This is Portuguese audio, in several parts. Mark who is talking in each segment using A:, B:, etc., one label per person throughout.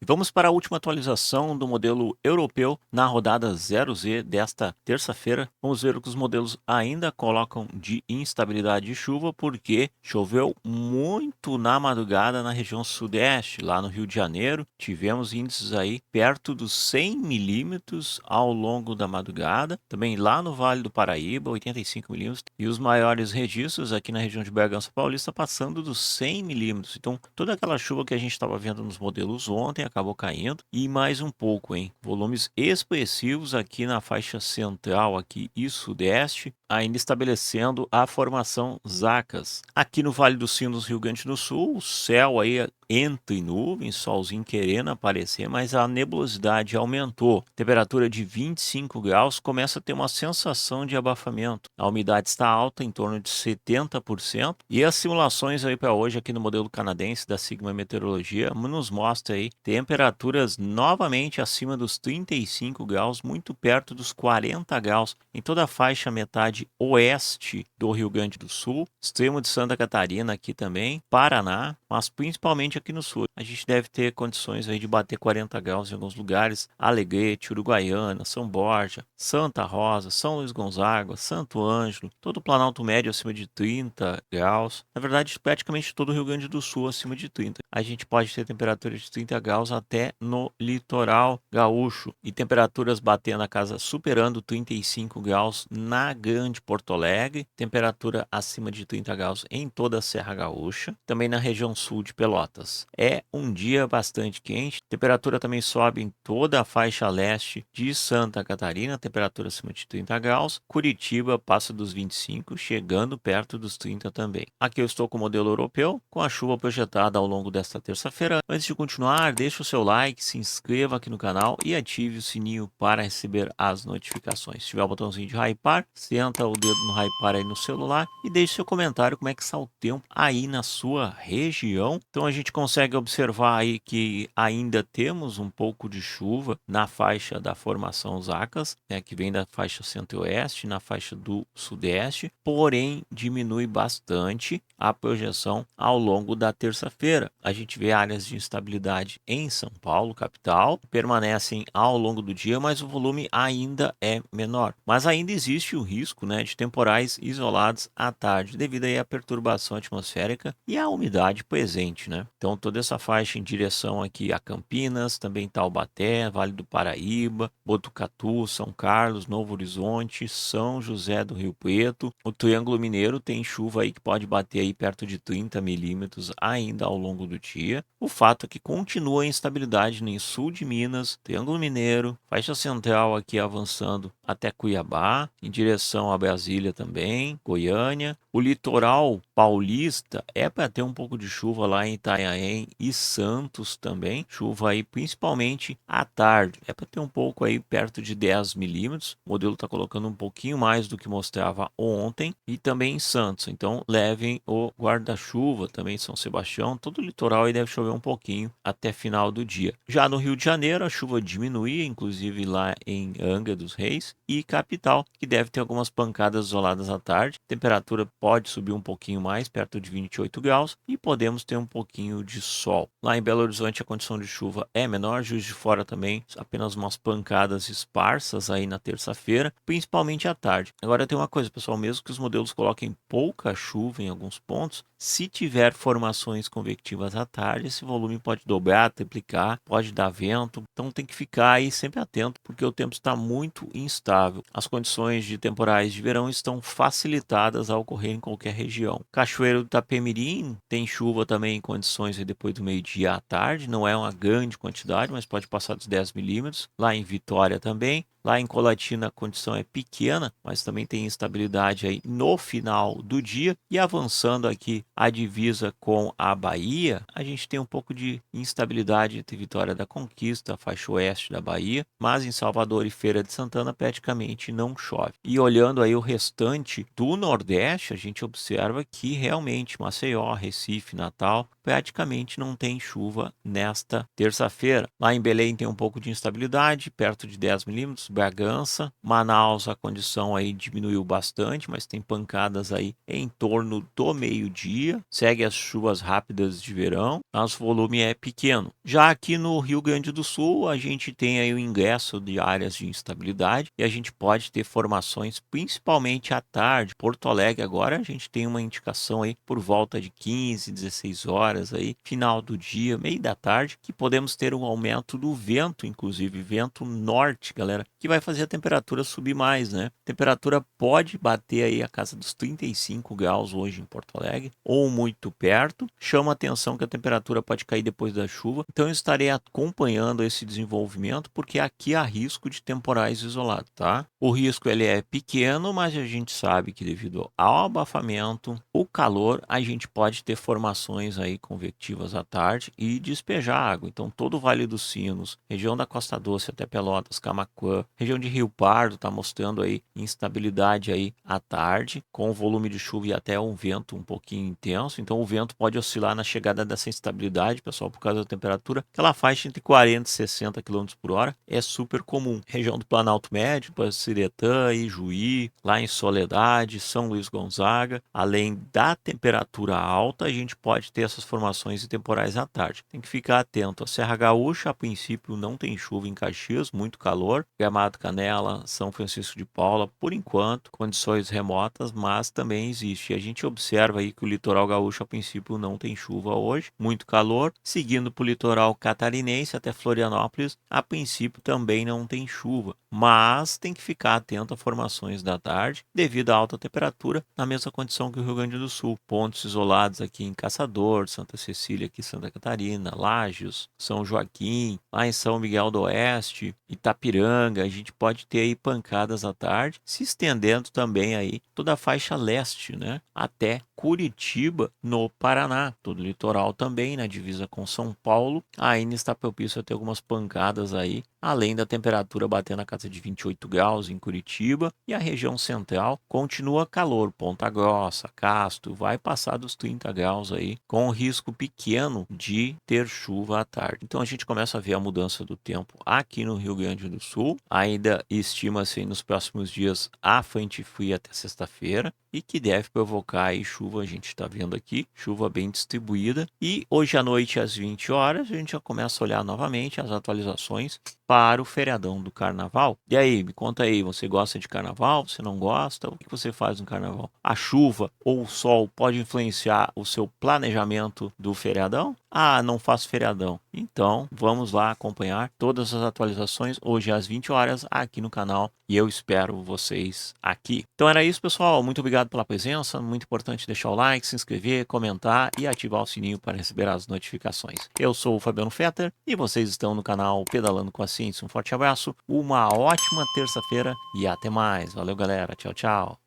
A: E vamos para a última atualização do modelo europeu na rodada 0Z desta terça-feira. Vamos ver o que os modelos ainda colocam de instabilidade de chuva, porque choveu muito na madrugada na região sudeste, lá no Rio de Janeiro. Tivemos índices aí perto dos 100 milímetros ao longo da madrugada. Também lá no Vale do Paraíba, 85 milímetros. E os maiores registros aqui na região de Bragança Paulista passando dos 100 milímetros. Então, toda aquela chuva que a gente estava vendo nos modelos ontem acabou caindo e mais um pouco, hein? Volumes expressivos aqui na faixa central aqui e sudeste, ainda estabelecendo a formação Zacas. Aqui no Vale dos Sinos, Rio Grande do Sul, o céu aí entre nuvens, solzinho querendo aparecer, mas a nebulosidade aumentou. Temperatura de 25 graus, começa a ter uma sensação de abafamento. A umidade está alta, em torno de 70%, e as simulações aí para hoje aqui no modelo canadense da Sigma Meteorologia nos mostra aí temperaturas novamente acima dos 35 graus, muito perto dos 40 graus em toda a faixa metade oeste do Rio Grande do Sul, extremo de Santa Catarina aqui também, Paraná, mas principalmente aqui no sul. A gente deve ter condições aí de bater 40 graus em alguns lugares, Alegrete, Uruguaiana, São Borja, Santa Rosa, São Luís Gonzaga, Santo Ângelo, todo o Planalto Médio acima de 30 graus. Na verdade, praticamente todo o Rio Grande do Sul acima de 30. A gente pode ter temperaturas de 30 graus até no litoral gaúcho e temperaturas batendo na casa superando 35 graus na Grande Porto Alegre, temperatura acima de 30 graus em toda a Serra Gaúcha, também na região sul de Pelotas. É um dia bastante quente, temperatura também sobe em toda a faixa leste de Santa Catarina, temperatura acima de 30 graus, Curitiba passa dos 25, chegando perto dos 30 também. Aqui eu estou com o modelo europeu, com a chuva projetada ao longo desta terça-feira. Antes de continuar, deixe o seu like, se inscreva aqui no canal e ative o sininho para receber as notificações. Se tiver o botãozinho de hypar, senta o dedo no hypar aí no celular e deixe seu comentário como é que está o tempo aí na sua região. Então a gente consegue observar aí que ainda temos um pouco de chuva na faixa da formação Zacas, né, que vem da faixa centro-oeste, na faixa do sudeste, porém diminui bastante a projeção ao longo da terça-feira. A gente vê áreas de instabilidade em São Paulo, capital, permanecem ao longo do dia, mas o volume ainda é menor. Mas ainda existe o risco, né, de temporais isolados à tarde, devido aí à perturbação atmosférica e à umidade presente, né? Então toda essa faixa em direção aqui a Campinas, também Taubaté, Vale do Paraíba, Botucatu, São Carlos, Novo Horizonte, São José do Rio Preto. O Triângulo Mineiro tem chuva aí que pode bater aí perto de 30 milímetros ainda ao longo do dia. O fato é que continua a instabilidade no sul de Minas, Triângulo Mineiro, faixa central aqui avançando até Cuiabá, em direção a Brasília também, Goiânia. O litoral paulista é para ter um pouco de chuva lá em Itanhaém e Santos também. Chuva aí principalmente à tarde. É para ter um pouco aí perto de 10 milímetros. O modelo está colocando um pouquinho mais do que mostrava ontem. E também em Santos. Então levem o guarda-chuva também em São Sebastião. Todo o litoral aí deve chover um pouquinho até final do dia. Já no Rio de Janeiro a chuva diminui, inclusive lá em Angra dos Reis e capital, que deve ter algumas pancadas isoladas à tarde. Temperatura pode subir um pouquinho mais, perto de 28 graus, e podemos ter um pouquinho de sol. Lá em Belo Horizonte a condição de chuva é menor, Juiz de Fora também, apenas umas pancadas esparsas aí na terça-feira, principalmente à tarde. Agora tem uma coisa, pessoal, mesmo que os modelos coloquem pouca chuva em alguns pontos, se tiver formações convectivas à tarde, esse volume pode dobrar, triplicar, pode dar vento, então tem que ficar aí sempre atento, porque o tempo está muito instável. As condições de temporais de verão estão facilitadas a ocorrer em qualquer região. Cachoeiro do Itapemirim tem chuva também em condições aí depois do meio-dia à tarde, não é uma grande quantidade, mas pode passar dos 10 milímetros. Lá em Vitória também. Lá em Colatina a condição é pequena, mas também tem instabilidade aí no final do dia. E avançando aqui a divisa com a Bahia, a gente tem um pouco de instabilidade entre Vitória da Conquista, a faixa oeste da Bahia, mas em Salvador e Feira de Santana praticamente não chove. E olhando aí o restante do Nordeste, a gente observa que realmente Maceió, Recife, Natal, praticamente não tem chuva nesta terça-feira. Lá em Belém tem um pouco de instabilidade, perto de 10 milímetros, Bragança. Manaus, a condição aí diminuiu bastante, mas tem pancadas aí em torno do meio-dia. Segue as chuvas rápidas de verão, mas o volume é pequeno. Já aqui no Rio Grande do Sul, a gente tem aí o ingresso de áreas de instabilidade e a gente pode ter formações principalmente à tarde. Porto Alegre agora a gente tem uma indicação aí por volta de 15, 16 horas aí, final do dia, meio da tarde, que podemos ter um aumento do vento, inclusive vento norte, galera, que vai fazer a temperatura subir mais, né? A temperatura pode bater aí a casa dos 35 graus hoje em Porto Alegre, ou muito perto. Chama a atenção que a temperatura pode cair depois da chuva, então eu estarei acompanhando esse desenvolvimento, porque aqui há risco de temporais isolados, tá? O risco ele é pequeno, mas a gente sabe que devido ao abafamento, o calor, a gente pode ter formações aí convectivas à tarde e despejar água. Então todo o Vale dos Sinos, região da Costa Doce até Pelotas, Camaquã, região de Rio Pardo está mostrando aí instabilidade aí à tarde, com volume de chuva e até um vento um pouquinho intenso. Então o vento pode oscilar na chegada dessa instabilidade, pessoal, por causa da temperatura. Aquela faixa entre 40 e 60 km por hora é super comum. Região do Planalto Médio, Siretã, Ijuí, lá em Soledade, São Luís Gonzaga, além da temperatura alta, a gente pode ter essas formações de temporais à tarde. Tem que ficar atento. A Serra Gaúcha, a princípio, não tem chuva em Caxias, muito calor. Gramado, Canela, São Francisco de Paula, por enquanto, condições remotas, mas também existe. A gente observa aí que o litoral gaúcho, a princípio, não tem chuva hoje, muito calor. Seguindo para o litoral catarinense até Florianópolis, a princípio também não tem chuva, mas tem que ficar atento a formações da tarde devido à alta temperatura, na mesma condição que o Rio Grande do Sul. Pontos isolados aqui em Caçador, Santa Cecília aqui em Santa Catarina, Lages, São Joaquim, lá em São Miguel do Oeste, Itapiranga, a gente pode ter aí pancadas à tarde, se estendendo também aí toda a faixa leste, né, até Curitiba, no Paraná, todo o litoral também, na divisa com São Paulo, ainda está propício a ter algumas pancadas aí, além da temperatura batendo na casa de 28 graus em Curitiba, e a região central continua calor, Ponta Grossa, Castro, vai passar dos 30 graus aí, com risco pequeno de ter chuva à tarde. Então a gente começa a ver a mudança do tempo aqui no Rio Grande do Sul, ainda estima-se nos próximos dias a frente fria até sexta-feira, e que deve provocar aí chuva, a gente está vendo aqui, chuva bem distribuída, e hoje à noite às 20 horas a gente já começa a olhar novamente as atualizações para o feriadão do carnaval. E aí, me conta aí, você gosta de carnaval? Você não gosta? O que você faz no carnaval? A chuva ou o sol pode influenciar o seu planejamento do feriadão? Ah, não faço feriadão. Então, vamos lá acompanhar todas as atualizações hoje às 20 horas aqui no canal e eu espero vocês aqui. Então era isso, pessoal. Muito obrigado pela presença. Muito importante deixar o like, se inscrever, comentar e ativar o sininho para receber as notificações. Eu sou o Fabiano Fetter e vocês estão no canal Pedalando com a Ciência. Um forte abraço, uma ótima terça-feira e até mais. Valeu, galera. Tchau, tchau.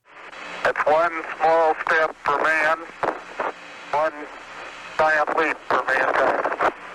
B: It's one small step for man, one giant leap for mankind.